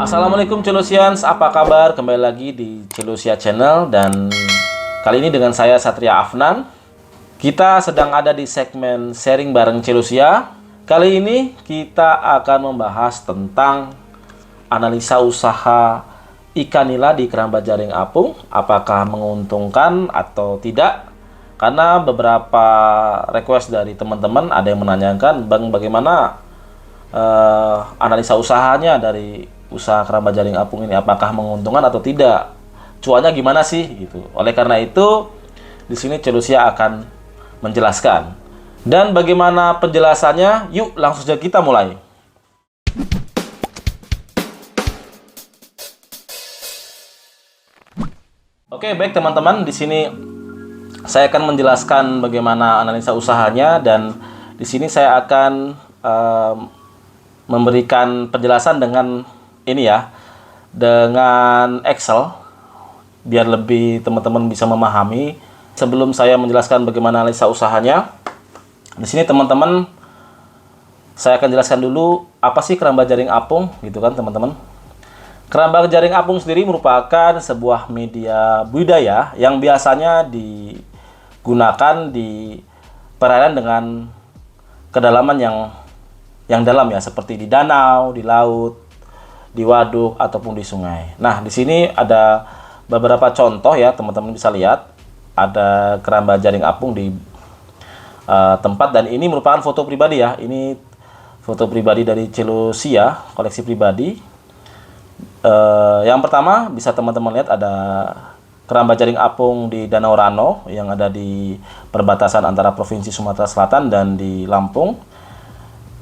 Assalamualaikum Celosians, apa kabar? Kembali lagi di Celosia Channel dan kali ini dengan saya Satria Afnan. Kita sedang ada di segmen sharing bareng Celosia. Kali ini kita akan membahas tentang analisa usaha ikan nila di keramba jaring apung, apakah menguntungkan atau tidak. Karena beberapa request dari teman-teman ada yang menanyakan, Bang, bagaimana analisa usahanya dari usaha keramba jaring apung ini, apakah menguntungkan atau tidak, cuannya gimana sih gitu. Oleh karena itu di sini Celosia akan menjelaskan. Dan bagaimana penjelasannya? Yuk langsung saja kita mulai. Oke, baik teman-teman, di sini saya akan menjelaskan bagaimana analisa usahanya dan di sini saya akan memberikan penjelasan dengan ini ya, dengan Excel biar lebih teman-teman bisa memahami. Sebelum saya menjelaskan bagaimana analisa usahanya, di sini teman-teman saya akan jelaskan dulu apa sih keramba jaring apung gitu kan teman-teman. Keramba jaring apung sendiri merupakan sebuah media budidaya yang biasanya digunakan di perairan dengan kedalaman yang dalam ya, seperti di danau, di laut, di waduk ataupun di sungai. Nah, di sini ada beberapa contoh ya, teman-teman bisa lihat. Ada keramba jaring apung di tempat, dan ini merupakan foto pribadi ya. Ini foto pribadi dari Celosia, koleksi pribadi. Yang pertama bisa teman-teman lihat ada keramba jaring apung di Danau Rano yang ada di perbatasan antara Provinsi Sumatera Selatan dan di Lampung.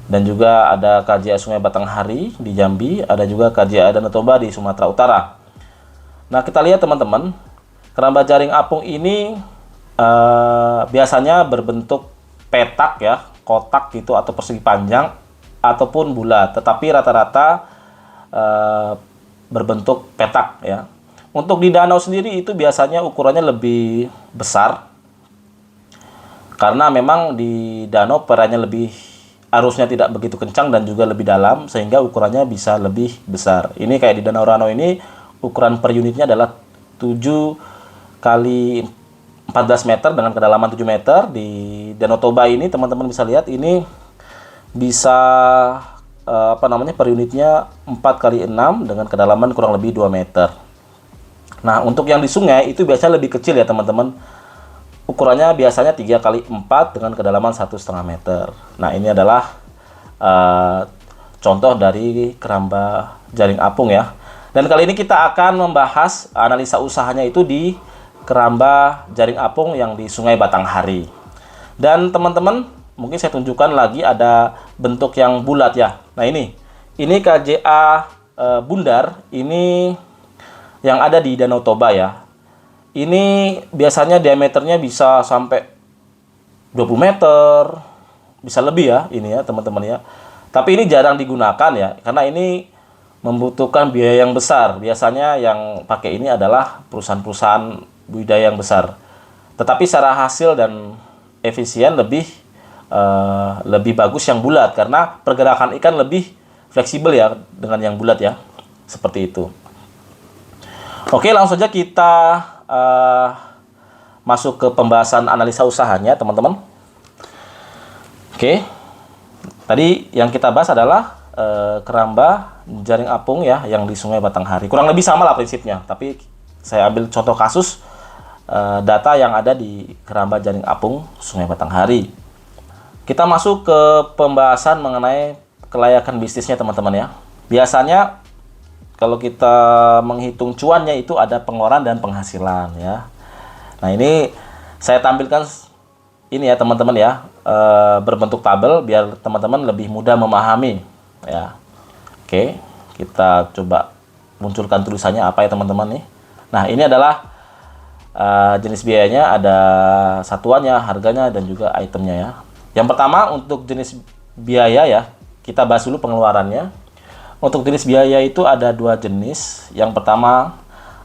Dan juga ada KJA Sungai Batanghari di Jambi, ada juga KJA Danau Toba di Sumatera Utara. Nah, kita lihat teman-teman, keramba jaring apung ini biasanya berbentuk petak ya, kotak gitu atau persegi panjang ataupun bulat, tetapi rata-rata berbentuk petak ya. Untuk di danau sendiri itu biasanya ukurannya lebih besar, karena memang di danau perairannya lebih, arusnya tidak begitu kencang dan juga lebih dalam, sehingga ukurannya bisa lebih besar. Ini kayak di Danau Rano ini ukuran per unitnya adalah 7 kali 14 meter dengan kedalaman 7 meter. Di Danau Toba ini teman-teman bisa lihat ini bisa per unitnya 4 kali 6 dengan kedalaman kurang lebih 2 meter. Nah, untuk yang di sungai itu biasanya lebih kecil ya teman-teman. Ukurannya biasanya 3 kali 4 dengan kedalaman 1,5 meter. Nah, ini adalah contoh dari keramba jaring apung ya. Dan kali ini kita akan membahas analisa usahanya itu di keramba jaring apung yang di Sungai Batanghari. Dan teman-teman, mungkin saya tunjukkan lagi ada bentuk yang bulat ya. Nah, ini KJA bundar, ini yang ada di Danau Toba ya. Ini biasanya diameternya bisa sampai 20 meter, bisa lebih ya ini ya teman-teman ya. Tapi ini jarang digunakan ya, karena ini membutuhkan biaya yang besar. Biasanya yang pakai ini adalah perusahaan-perusahaan budidaya yang besar. Tetapi secara hasil dan efisien lebih bagus yang bulat, karena pergerakan ikan lebih fleksibel ya dengan yang bulat ya. Seperti itu. Oke, langsung saja kita masuk ke pembahasan analisa usahanya teman-teman. Oke, tadi yang kita bahas adalah keramba jaring apung ya yang di Sungai Batanghari. Kurang lebih sama lah prinsipnya, tapi saya ambil contoh kasus data yang ada di keramba jaring apung Sungai Batanghari. Kita masuk ke pembahasan mengenai kelayakan bisnisnya teman-teman ya. Biasanya kalau kita menghitung cuannya itu ada pengeluaran dan penghasilan ya. Nah, ini saya tampilkan ini ya teman-teman ya, berbentuk tabel biar teman-teman lebih mudah memahami ya. Oke, kita coba munculkan tulisannya apa ya teman-teman nih. Nah, ini adalah jenis biayanya, ada satuannya, harganya, dan juga itemnya ya. Yang pertama untuk jenis biaya ya, kita bahas dulu pengeluarannya. Untuk jenis biaya itu ada 2 jenis. Yang pertama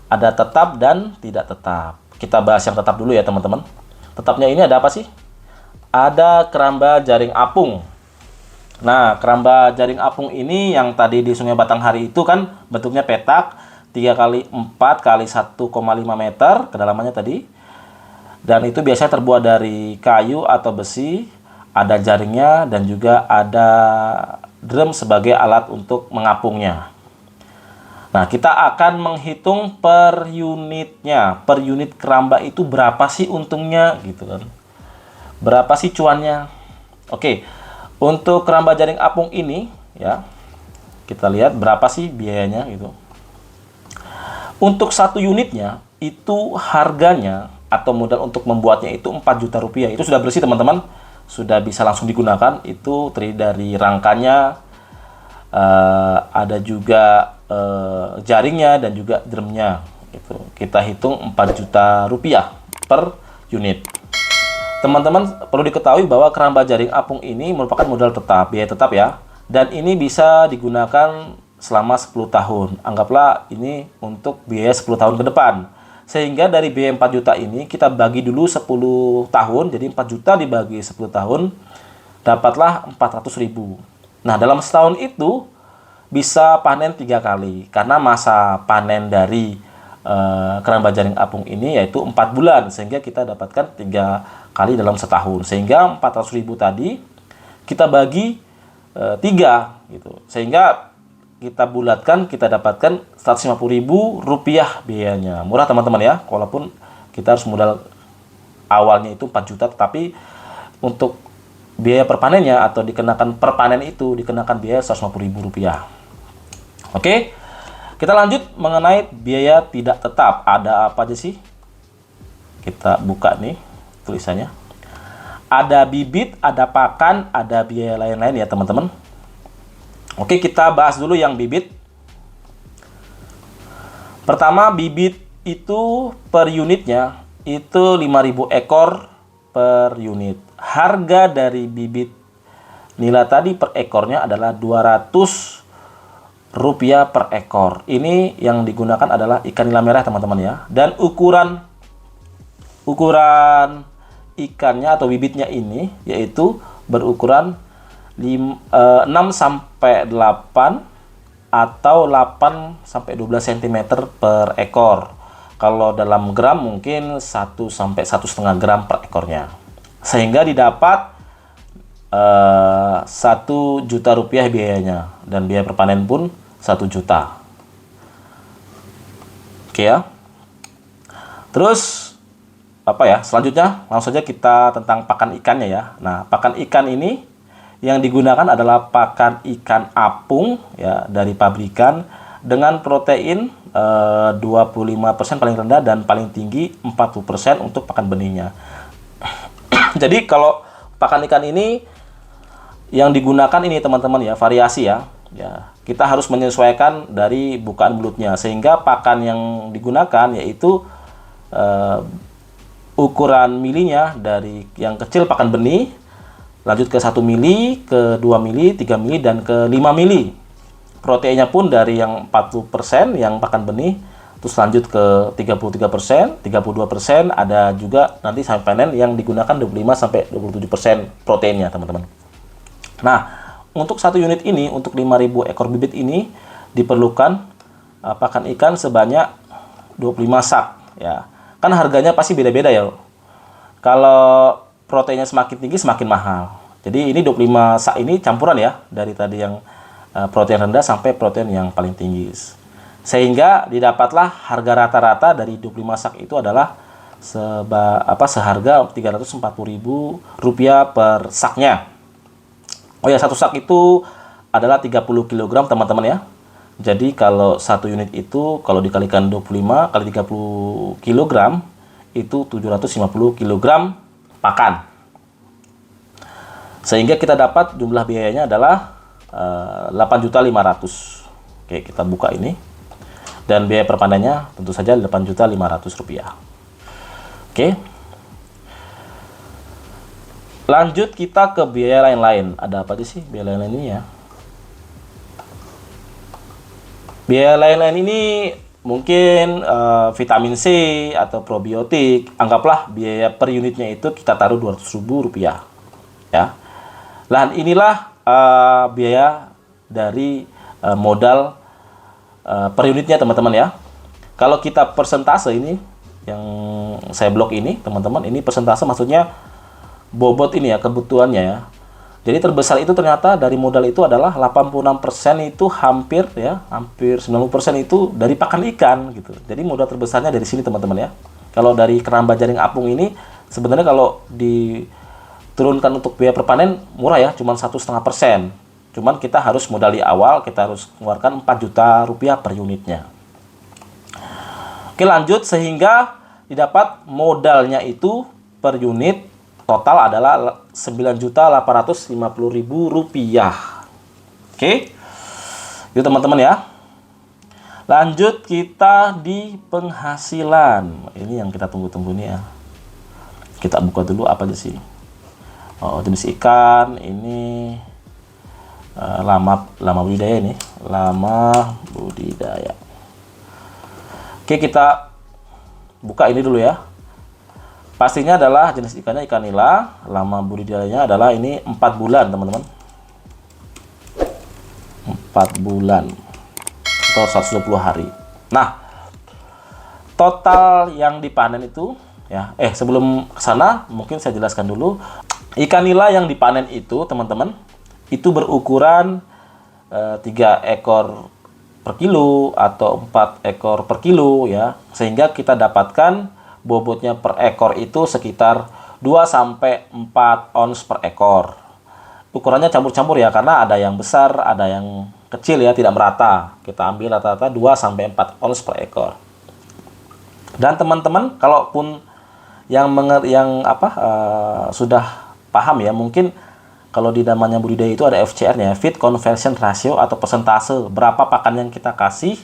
ada tetap dan tidak tetap. Kita bahas yang tetap dulu ya teman-teman. Tetapnya ini ada apa sih? Ada keramba jaring apung. Nah, keramba jaring apung ini yang tadi di Sungai Batanghari itu kan bentuknya petak 3 kali 4 kali 1,5 meter kedalamannya tadi. Dan itu biasanya terbuat dari kayu atau besi, ada jaringnya dan juga ada drum sebagai alat untuk mengapungnya. Nah, kita akan menghitung per unitnya. Per unit keramba itu berapa sih untungnya gitu kan. Berapa sih cuannya? Oke. Untuk keramba jaring apung ini ya, kita lihat berapa sih biayanya gitu. Untuk satu unitnya itu harganya atau modal untuk membuatnya itu 4 juta rupiah. Itu sudah bersih teman-teman, sudah bisa langsung digunakan. Itu terdiri dari rangkanya, ada juga jaringnya dan juga drumnya. Gitu. Kita hitung 4 juta rupiah per unit. Teman-teman perlu diketahui bahwa keramba jaring apung ini merupakan modal tetap, biaya tetap ya. Dan ini bisa digunakan selama 10 tahun. Anggaplah ini untuk biaya 10 tahun ke depan. Sehingga dari biaya 4 juta ini kita bagi dulu 10 tahun. Jadi 4 juta dibagi 10 tahun, dapatlah 400.000. Nah, dalam setahun itu bisa panen 3 kali. Karena masa panen dari keramba jaring apung ini yaitu 4 bulan. Sehingga kita dapatkan 3 kali dalam setahun. Sehingga 400.000 tadi kita bagi 3 gitu. Sehingga kita bulatkan, kita dapatkan 150.000 rupiah biayanya. Murah teman-teman ya, walaupun kita harus modal awalnya itu 4 juta, tetapi untuk biaya perpanennya atau dikenakan perpanen itu dikenakan biaya 150.000 rupiah. Oke, kita lanjut mengenai biaya tidak tetap. Ada apa aja sih? Kita buka nih tulisannya. Ada bibit, ada pakan, ada biaya lain-lain ya teman-teman. Oke, kita bahas dulu yang bibit. Pertama, bibit itu per unitnya itu 5.000 ekor per unit. Harga dari bibit nila tadi per ekornya adalah 200 rupiah per ekor. Ini yang digunakan adalah ikan nila merah teman-teman ya. Dan ukuran ikannya atau bibitnya ini yaitu berukuran 6 sampai 8 atau 8 sampai 12 cm per ekor. Kalau dalam gram mungkin 1 sampai 1,5 gram per ekornya. Sehingga didapat 1 juta rupiah biayanya dan biaya perpanen pun 1 juta. Oke ya. Terus apa ya? Selanjutnya langsung saja kita tentang pakan ikannya ya. Nah, pakan ikan ini yang digunakan adalah pakan ikan apung ya dari pabrikan dengan protein 25% paling rendah dan paling tinggi 40% untuk pakan benihnya. Jadi kalau pakan ikan ini yang digunakan ini teman-teman ya variasi ya. Ya, kita harus menyesuaikan dari bukaan mulutnya sehingga pakan yang digunakan yaitu ukuran milinya dari yang kecil pakan benih, lanjut ke 1 mili, ke 2 mili, 3 mili, dan ke 5 mili. Proteinnya pun dari yang 40% yang pakan benih, terus lanjut ke 33%, 32%, ada juga nanti sampai panen yang digunakan 25-27% proteinnya teman-teman. Nah, untuk satu unit ini, untuk 5.000 ekor bibit ini diperlukan pakan ikan sebanyak 25 sak ya. Kan harganya pasti beda-beda ya. Kalau proteinnya semakin tinggi semakin mahal. Jadi ini 25 sak ini campuran ya dari tadi yang protein rendah sampai protein yang paling tinggi. Sehingga didapatlah harga rata-rata dari 25 sak itu adalah seharga 340.000 rupiah per saknya. Oh ya, satu sak itu adalah 30 kg teman-teman ya. Jadi kalau satu unit itu kalau dikalikan 25 kali 30 kg itu 750 kg pakan. Sehingga kita dapat jumlah biayanya adalah 8.500.000. Oke, kita buka ini. Dan biaya perpanennya tentu saja 8.500.000 rupiah. Oke. Lanjut kita ke biaya lain-lain. Ada apa aja sih biaya lain-lain ini ya? Biaya lain-lain ini mungkin vitamin C atau probiotik. Anggaplah biaya per unitnya itu kita taruh 200.000 rupiah. Ya. Dan inilah biaya dari modal per unitnya teman-teman ya. Kalau kita persentase ini yang saya blok ini teman-teman, ini persentase maksudnya bobot ini ya, kebutuhannya ya. Jadi terbesar itu ternyata dari modal itu adalah 86% itu hampir 90% itu dari pakan ikan gitu. Jadi modal terbesarnya dari sini teman-teman ya. Kalau dari keramba jaring apung ini sebenarnya kalau diturunkan untuk biaya per panen murah ya, cuma 1,5%. Cuman kita harus modali awal, kita harus mengeluarkan 4 juta rupiah per unitnya. Oke lanjut, sehingga didapat modalnya itu per unit total adalah Rp9.850.000. Oke. Itu teman-teman ya. Lanjut kita di penghasilan. Ini yang kita tunggu-tunggu nih ya. Kita buka dulu apa aja sih. Oh, jenis ikan ini lama budidaya ini. Lama budidaya. Oke, kita buka ini dulu ya. Pastinya adalah jenis ikannya ikan nila, lama budidayanya adalah ini 4 bulan teman-teman. 4 bulan atau 120 hari. Nah, total yang dipanen itu ya, sebelum ke sana mungkin saya jelaskan dulu. Ikan nila yang dipanen itu teman-teman, itu berukuran 3 ekor per kilo atau 4 ekor per kilo ya. Sehingga kita dapatkan bobotnya per ekor itu sekitar 2-4 ons per ekor. Ukurannya campur-campur ya, karena ada yang besar, ada yang kecil ya, tidak merata. Kita ambil rata-rata 2-4 ons per ekor. Dan teman-teman, kalaupun sudah paham ya, mungkin kalau di namanya budidaya itu ada FCR-nya, Feed Conversion Ratio atau persentase berapa pakan yang kita kasih,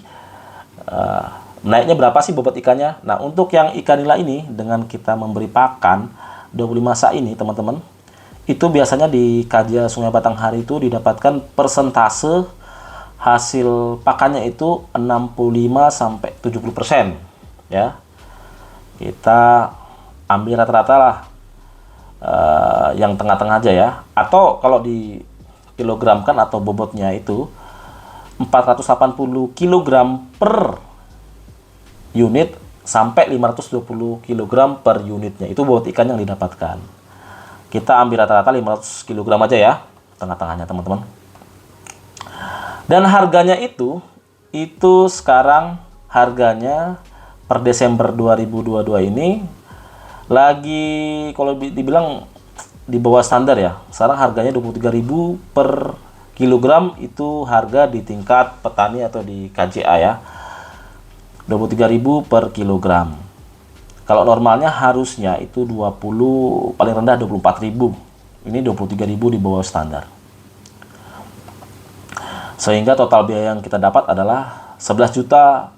naiknya berapa sih bobot ikannya. Nah, untuk yang ikan nila ini dengan kita memberi pakan 25 sa ini teman-teman, itu biasanya di Kajia Sungai Batanghari itu didapatkan persentase hasil pakannya itu 65-70% ya. Kita ambil rata-rata lah yang tengah-tengah aja ya. Atau kalau di kilogramkan atau bobotnya itu 480 kg per unit sampai 520 kg per unitnya. Itu bobot ikan yang didapatkan. Kita ambil rata-rata 500 kg aja ya, tengah-tengahnya teman-teman. Dan harganya itu sekarang harganya per Desember 2022 ini lagi kalau dibilang di bawah standar ya. Sekarang harganya 23.000 per kilogram, itu harga di tingkat petani atau di KJA ya. 23.000 per kilogram. Kalau normalnya harusnya itu 20, paling rendah 24.000. Ini 23.000 di bawah standar. Sehingga total biaya yang kita dapat adalah 11 juta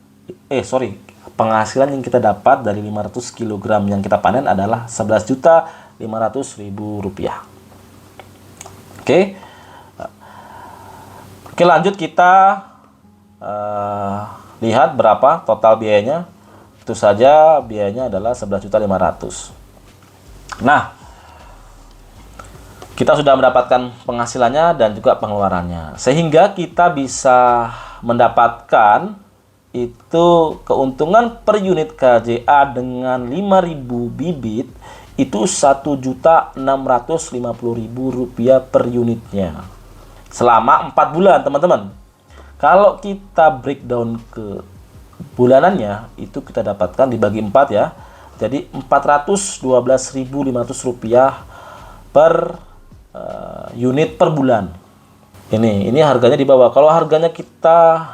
penghasilan yang kita dapat dari 500 kg yang kita panen adalah 11.500.000 rupiah. Oke. Oke, lanjut kita lihat berapa total biayanya. Itu saja biayanya adalah 11.500.000. Nah, kita sudah mendapatkan penghasilannya dan juga pengeluarannya. Sehingga kita bisa mendapatkan itu keuntungan per unit KJA dengan 5.000 bibit itu Rp1.650.000 per unitnya. Selama 4 bulan, teman-teman. Kalau kita breakdown ke bulanannya, itu kita dapatkan dibagi 4 ya. Jadi Rp412.500 per unit per bulan. Ini harganya di bawah. Kalau harganya kita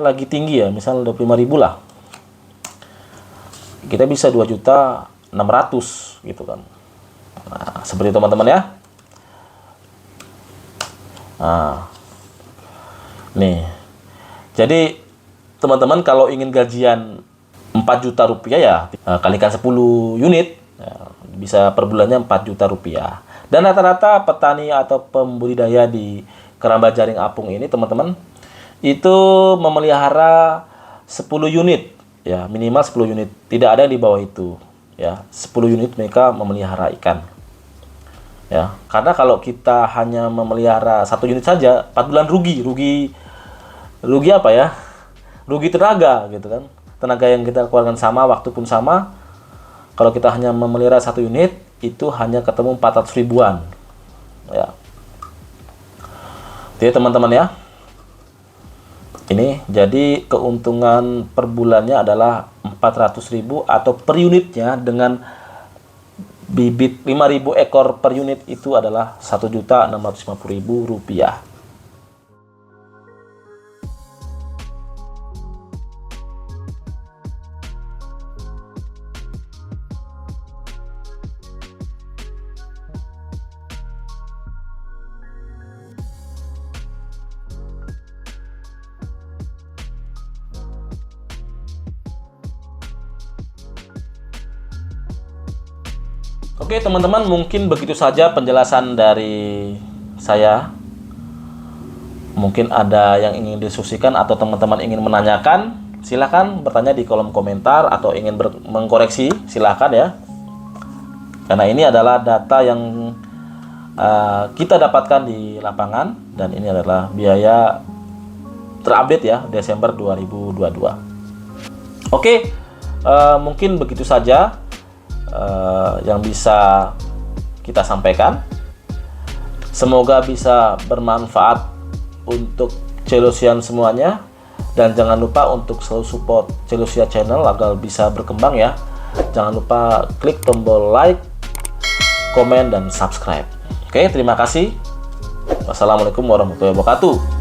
lagi tinggi ya, misalnya 25.000 lah. Kita bisa 2.600.000 gitu kan. Nah, seperti itu teman-teman ya. Nah, nih. Jadi teman-teman kalau ingin gajian 4 juta rupiah ya kalikan 10 unit ya, bisa per bulannya 4 juta rupiah. Dan rata-rata petani atau pembudidaya di keramba jaring apung ini teman-teman itu memelihara 10 unit ya, minimal 10 unit. Tidak ada yang di bawah itu ya. 10 unit mereka memelihara ikan. Ya, karena kalau kita hanya memelihara 1 unit saja, 4 bulan rugi apa ya? Rugi tenaga gitu kan. Tenaga yang kita keluarkan sama, waktu pun sama. Kalau kita hanya memelihara 1 unit, itu hanya ketemu 400 ribuan. Ya. Jadi teman-teman ya. Ini jadi keuntungan per bulannya adalah 400.000 atau per unitnya dengan bibit 5.000 ekor per unit itu adalah Rp1.650.000. Oke teman-teman, mungkin begitu saja penjelasan dari saya. Mungkin ada yang ingin diskusikan atau teman-teman ingin menanyakan, silahkan bertanya di kolom komentar, atau ingin mengkoreksi, silahkan ya. Karena ini adalah data yang kita dapatkan di lapangan, dan ini adalah biaya terupdate ya, Desember 2022. Oke, mungkin begitu saja yang bisa kita sampaikan. Semoga bisa bermanfaat untuk Celusian semuanya, dan jangan lupa untuk selalu support Celusia channel agar bisa berkembang ya. Jangan lupa klik tombol like, komen, dan subscribe. Oke, terima kasih. Wassalamualaikum warahmatullahi wabarakatuh.